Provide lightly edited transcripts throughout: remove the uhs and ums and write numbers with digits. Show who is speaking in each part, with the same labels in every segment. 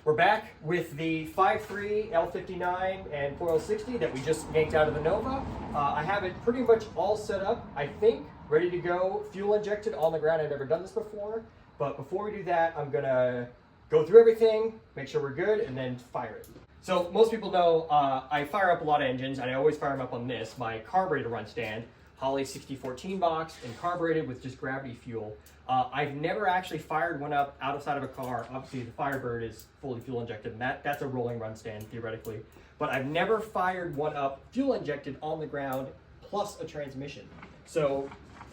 Speaker 1: We're back with the 5.3 L59 and 4L60 that we just yanked out of the Nova. I have it pretty much all set up, I think, ready to go, fuel injected on the ground. I've never done this before, but before we do that, I'm gonna go through everything, make sure we're good, and then fire it. So most people know I fire up a lot of engines, and I always fire them up on this, my carburetor run stand, Holley 6014 box, and carbureted with just gravity fuel. I've never actually fired one up outside of a car. Obviously, the Firebird is fully fuel injected, and that's a rolling run stand, theoretically. But I've never fired one up fuel injected on the ground, plus a transmission. So,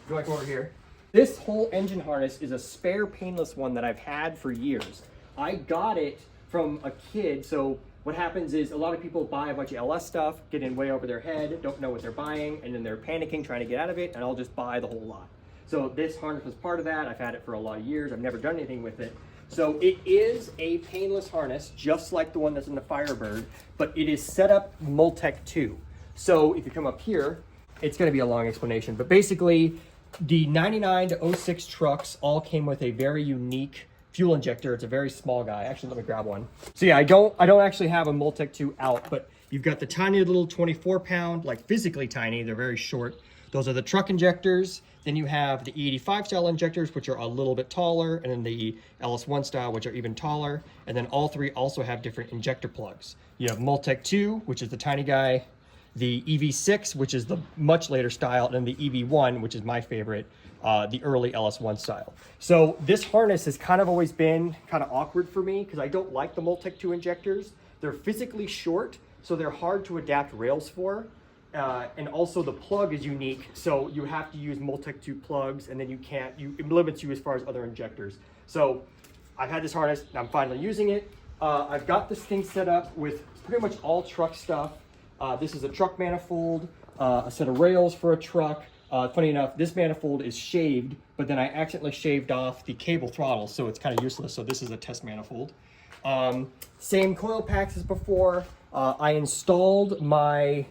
Speaker 1: go back over here. This whole engine harness is a spare painless one that I've had for years. I got it from a kid, so what happens is a lot of people buy a bunch of LS stuff, get in way over their head, don't know what they're buying, and then they're panicking trying to get out of it, and I'll just buy the whole lot. So this harness was part of that. I've had it for a lot of years. I've never done anything with it. So it is a painless harness, just like the one that's in the Firebird, but it is set up Multec 2. So if you come up here, it's gonna be a long explanation, but basically the 99 to 06 trucks all came with a very unique fuel injector. It's a very small guy. Actually, let me grab one. So yeah, I don't actually have a Multec 2 out, but you've got the tiny little 24-pound, like physically tiny, they're very short. Those are the truck injectors. Then you have the E85 style injectors, which are a little bit taller, and then the LS1 style, which are even taller. And then all three also have different injector plugs. You have Multec 2, which is the tiny guy, the EV6, which is the much later style, and then the EV1, which is my favorite, the early LS1 style. So this harness has kind of always been kind of awkward for me because I don't like the Multec 2 injectors. They're physically short, so they're hard to adapt rails for. And also the plug is unique, so you have to use Multec 2 plugs, and then it limits you as far as other injectors. So I've had this harness, and I'm finally using it. I've got this thing set up with pretty much all truck stuff. This is a truck manifold, a set of rails for a truck. Funny enough, this manifold is shaved, but then I accidentally shaved off the cable throttle, so it's kind of useless. So this is a test manifold. Same coil packs as before. I installed my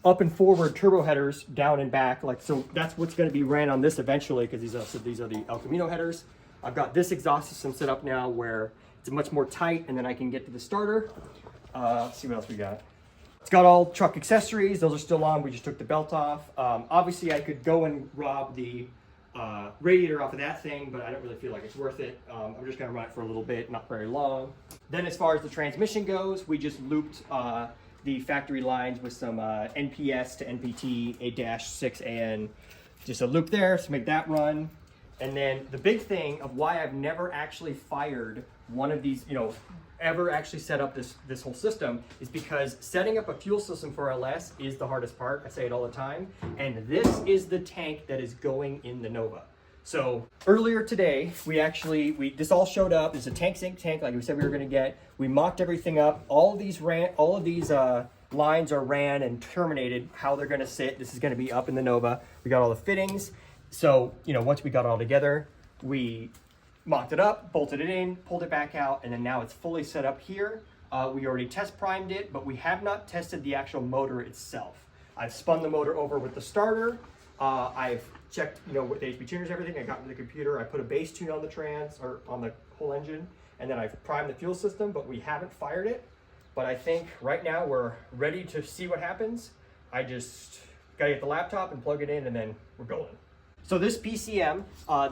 Speaker 1: up and forward turbo headers down and back, so that's what's going to be ran on this eventually, because these are the El Camino headers. I've got this exhaust system set up now where it's much more tight, and then I can get to the starter. Let's see what else we got. It's got all truck accessories. Those are still on. We just took the belt off. Obviously, I could go and rob the radiator off of that thing, but I don't really feel like it's worth it. I'm just going to run it for a little bit, not very long. Then as far as the transmission goes, we just looped the factory lines with some NPS to NPT A-6AN, just a loop there to make that run. And then the big thing of why I've never actually fired one of these, ever actually set up this whole system is because setting up a fuel system for LS is the hardest part. I say it all the time. And this is the tank that is going in the Nova. So earlier today, this all showed up. It's a tank sink tank like we said we were gonna get. We mocked everything up. All of these lines are ran and terminated how they're gonna sit. This is gonna be up in the Nova. We got all the fittings. So, once we got it all together, we mocked it up, bolted it in, pulled it back out, and then now it's fully set up here. We already test primed it, but we have not tested the actual motor itself. I've spun the motor over with the starter. I've checked, with the HP tuners, everything. I got into the computer. I put a base tune on the trans, or on the whole engine, and then I've primed the fuel system, but we haven't fired it. But I think right now we're ready to see what happens. I just gotta get the laptop and plug it in, and then we're going. So this PCM,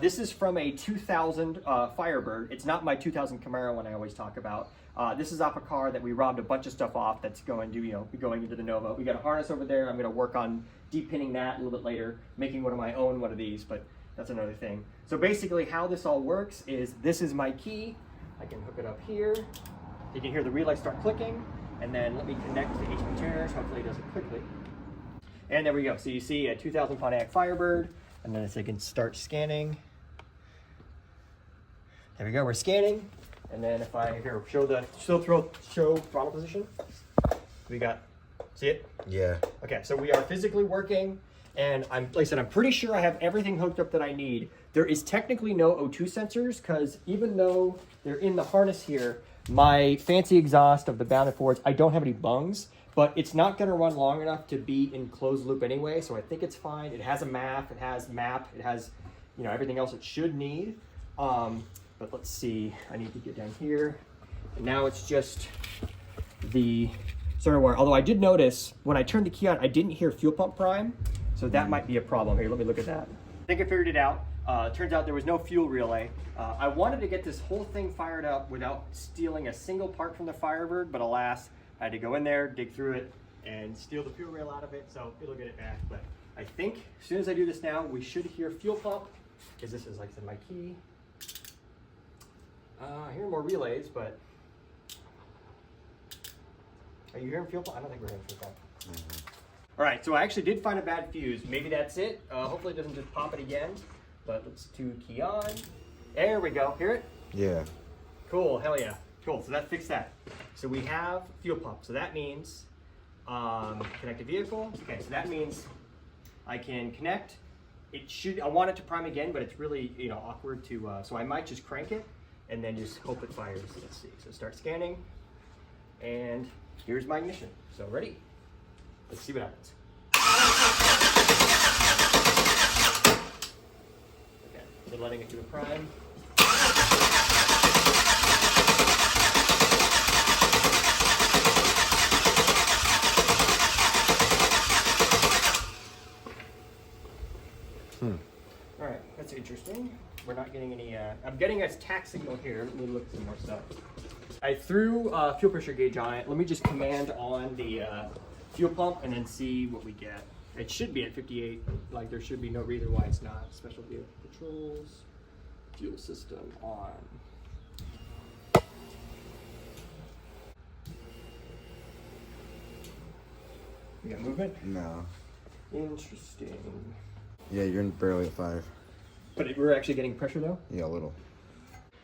Speaker 1: this is from a 2000 Firebird. It's not my 2000 Camaro one I always talk about. This is off a car that we robbed a bunch of stuff off that's going to, be going into the Nova. We got a harness over there. I'm gonna work on depinning that a little bit later, making one of these, but that's another thing. So basically how this all works is this is my key. I can hook it up here. You can hear the relay start clicking, and then let me connect to the HP tuners. Hopefully it does it quickly. And there we go. So you see a 2000 Pontiac Firebird, and then I can start scanning. There we go, we're scanning. And then if I show throttle position, we got, see it?
Speaker 2: Yeah.
Speaker 1: Okay, so we are physically working, and like I said, I'm pretty sure I have everything hooked up that I need. There is technically no O2 sensors, because even though they're in the harness here, my fancy exhaust of the bound and forwards, I don't have any bungs, but it's not gonna run long enough to be in closed loop anyway, so I think it's fine. It has a MAF, it has MAP, it has, everything else it should need. But let's see, I need to get down here. And now it's just the starter wire. Although I did notice when I turned the key on, I didn't hear fuel pump prime. So that might be a problem. Here, let me look at that. I think I figured it out. Turns out there was no fuel relay. I wanted to get this whole thing fired up without stealing a single part from the Firebird, but alas, I had to go in there, dig through it, and steal the fuel rail out of it, so it'll get it back. But I think as soon as I do this now, we should hear fuel pump, because this is, like I said, my key. I hear more relays, but are you hearing fuel pump? I don't think we're hearing fuel pump. All right, so I actually did find a bad fuse. Maybe that's it. Hopefully it doesn't just pop it again. But let's do key on. There we go. Hear it?
Speaker 2: Yeah.
Speaker 1: Cool. Hell yeah. Cool. So that fixed that. So we have fuel pump. So that means connected vehicle. Okay. So that means I can connect. It should. I want it to prime again, but it's really awkward to. So I might just crank it and then just hope it fires. Let's see. So start scanning, and here's my ignition. So ready. Let's see what happens. Okay, so letting it do a prime. All right, that's interesting. We're not getting any, I'm getting a tack signal here. Let me look at some more stuff. I threw a fuel pressure gauge on it. Let me just command on the fuel pump and then see what we get. It should be at 58. Like there should be no reason why it's not. Special vehicle controls, fuel system on. You got movement?
Speaker 2: No.
Speaker 1: Interesting.
Speaker 2: Yeah, you're barely at 5.
Speaker 1: But we're actually getting pressure though?
Speaker 2: Yeah, a little.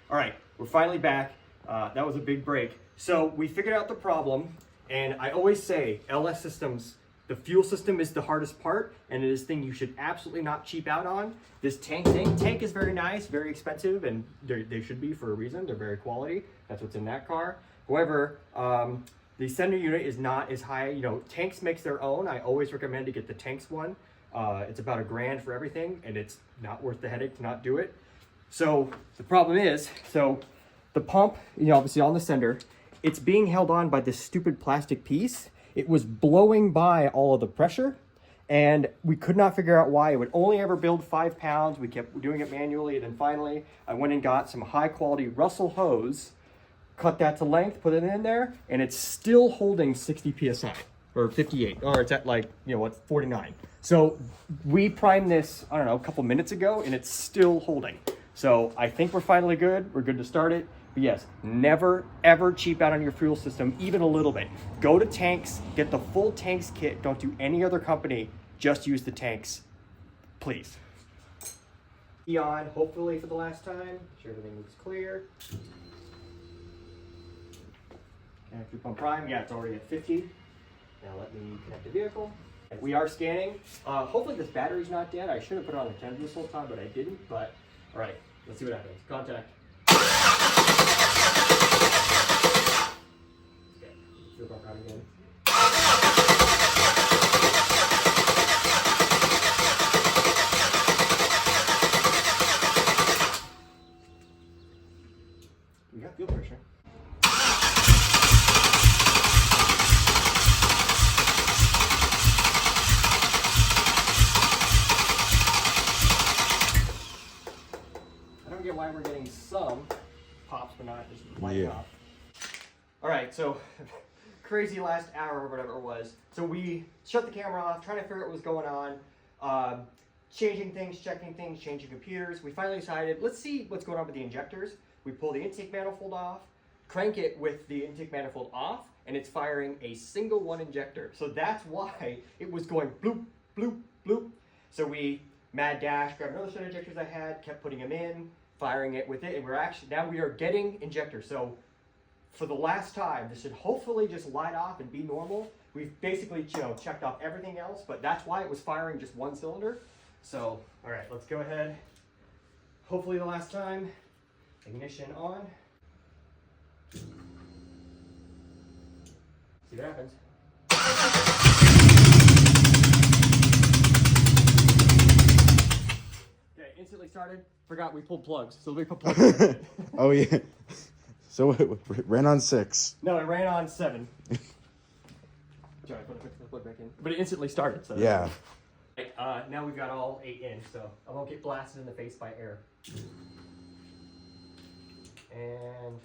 Speaker 1: All right, we're finally back. That was a big break. So we figured out the problem, and I always say LS systems, the fuel system is the hardest part, and it is a thing you should absolutely not cheap out on. This tank is very nice, very expensive, and they should be for a reason. They're very quality. That's what's in that car. However, the center unit is not as high. Tanks makes their own. I always recommend to get the Tanks one. It's about $1,000 for everything, and it's not worth the headache to not do it. So the problem is, the pump, obviously on the sender, it's being held on by this stupid plastic piece. It was blowing by all of the pressure, and we could not figure out why. It would only ever build 5 pounds. We kept doing it manually, and then finally I went and got some high quality Russell hose, cut that to length, put it in there, and it's still holding 60 PSI. Or 58, or it's at 49. So we primed this, I don't know, a couple minutes ago, and it's still holding. So I think we're finally good. We're good to start it. But yes, never ever cheap out on your fuel system, even a little bit. Go to Tanks, get the full Tanks kit. Don't do any other company. Just use the Tanks, please. Key on, hopefully for the last time. Make sure everything looks clear. And if you pump prime, yeah, it's already at 50. Now let me connect the vehicle. We are scanning. Hopefully this battery's not dead. I should have put it on the 10 this whole time, but I didn't. But all right, let's see what happens. Contact. Okay, fuel pump out again. We got fuel pressure. Why we're getting some pops but not just lighting up. All right, so crazy last hour or whatever it was. So we shut the camera off, trying to figure out what was going on, changing things, checking things, changing computers. We finally decided, let's see what's going on with the injectors. We pull the intake manifold off, crank it with the intake manifold off, and it's firing a single one injector. So that's why it was going bloop, bloop, bloop. So we mad dash, grabbed another set of injectors I had, kept putting them in, firing it with it, and now we are getting injectors. So for the last time, this should hopefully just light off and be normal. We've basically checked off everything else, but that's why it was firing just one cylinder. So all right, let's go ahead. Hopefully the last time. Ignition on. See what happens. Okay, instantly started. Forgot we pulled plugs, so we put plugs in.
Speaker 2: Oh yeah. So it ran on 6.
Speaker 1: No, it ran on 7. Sorry, I put the plug back in. But it instantly started, so.
Speaker 2: Yeah.
Speaker 1: Now we've got all 8 in, so I won't get blasted in the face by air. And...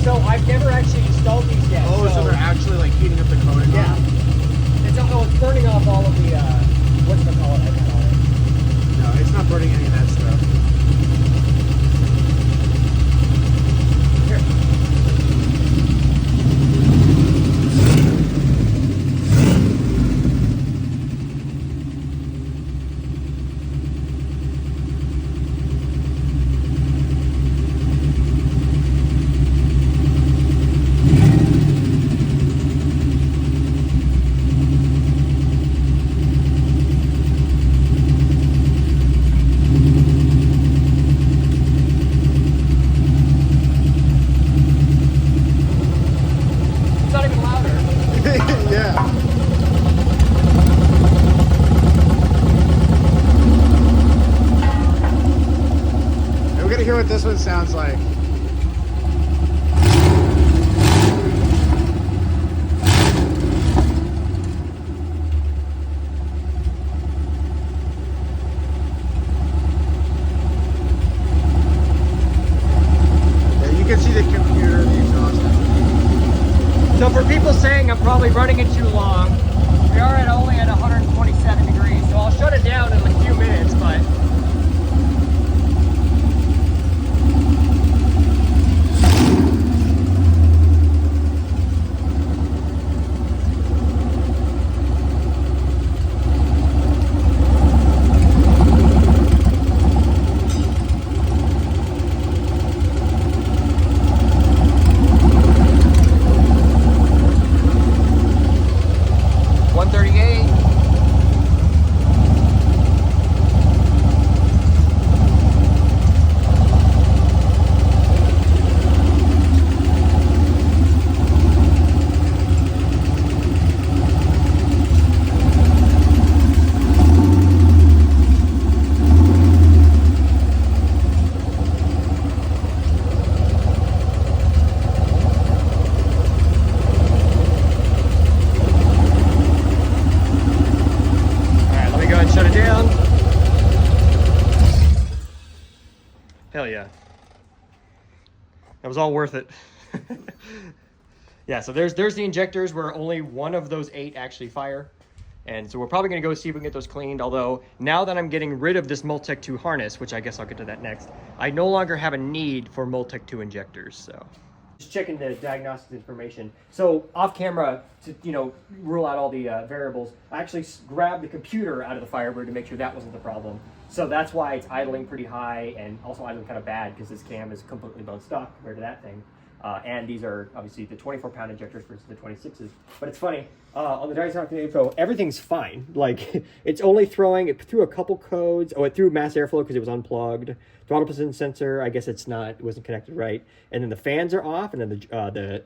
Speaker 1: So I've never actually installed these yet.
Speaker 2: Oh, so they're actually like heating up the coating?
Speaker 1: Yeah. It's burning off all of the, whatchamacallit I got on it.
Speaker 2: No, it's not burning any of that stuff.
Speaker 1: Here.
Speaker 2: Hear what this one sounds like. Yeah, you can see the computer, the exhaust.
Speaker 1: So for people saying I'm probably running it too long, we are only at 127 degrees, so I'll shut it down in a few minutes, but hell yeah. That was all worth it. Yeah, so there's the injectors where only one of those 8 actually fire. And so we're probably gonna go see if we can get those cleaned. Although now that I'm getting rid of this Multec 2 harness, which I guess I'll get to that next, I no longer have a need for Multec 2 injectors, so. Just checking the diagnostic information. So off camera, to rule out all the variables, I actually grabbed the computer out of the Firebird to make sure that wasn't the problem. So that's why it's idling pretty high and also idling kind of bad because this cam is completely bone stock compared to that thing. And these are obviously the 24-pound injectors versus the 26s. But it's funny, on the Diagnosing info, everything's fine. Like, it's only throwing, it threw a couple codes. Oh, it threw mass airflow because it was unplugged. Throttle position sensor, I guess it wasn't connected right. And then the fans are off, and then the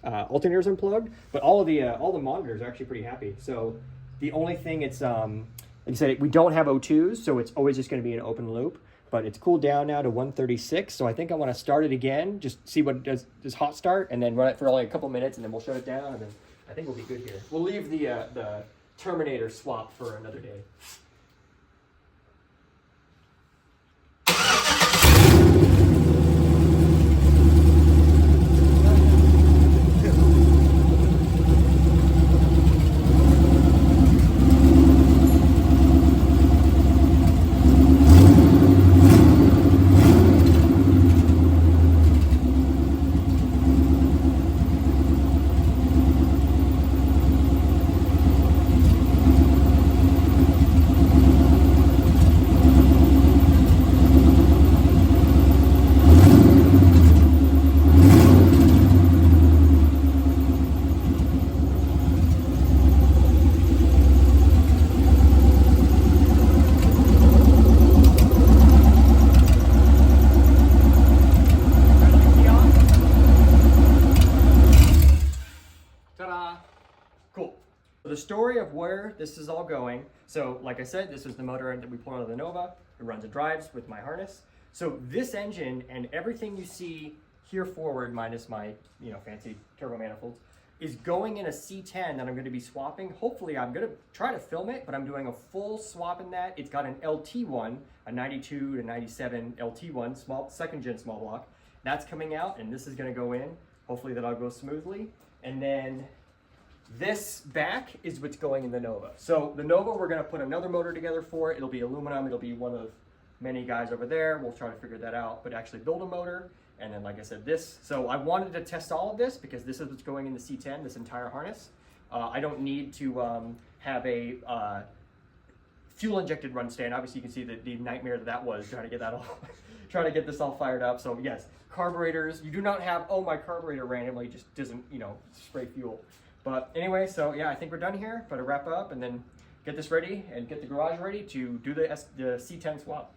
Speaker 1: alternator's unplugged. But all the monitors are actually pretty happy. So the only thing it's, like I said, we don't have O2s, so it's always just going to be an open loop. But it's cooled down now to 136, so I think I want to start it again, just see what it does, just hot start, and then run it for only a couple minutes, and then we'll shut it down, and then I think we'll be good here. We'll leave the Terminator swap for another day. story of where this is all going. So like I said, this is the motor that we pull out of the Nova. It runs and drives with my harness. So this engine and everything you see here forward, minus my fancy turbo manifolds, is going in a C10 that I'm going to be swapping. Hopefully I'm going to try to film it, but I'm doing a full swap in that. It's got an LT1, a 92 to 97 LT1, small, second gen small block. That's coming out, and this is going to go in. Hopefully that'll go smoothly. And then this back is what's going in the Nova. So the Nova, we're going to put another motor together for it. It'll be aluminum. It'll be one of many guys over there. We'll try to figure that out, but actually build a motor. And then, like I said, this. So I wanted to test all of this because this is what's going in the C10, this entire harness. I don't need to have a fuel injected run stand. Obviously, you can see the nightmare that was trying to get that all, trying to get this all fired up. So yes, carburetors. You do not have, oh, my carburetor randomly just doesn't, spray fuel. But anyway, so yeah, I think we're done here. Better wrap up and then get this ready and get the garage ready to do the C10 swap.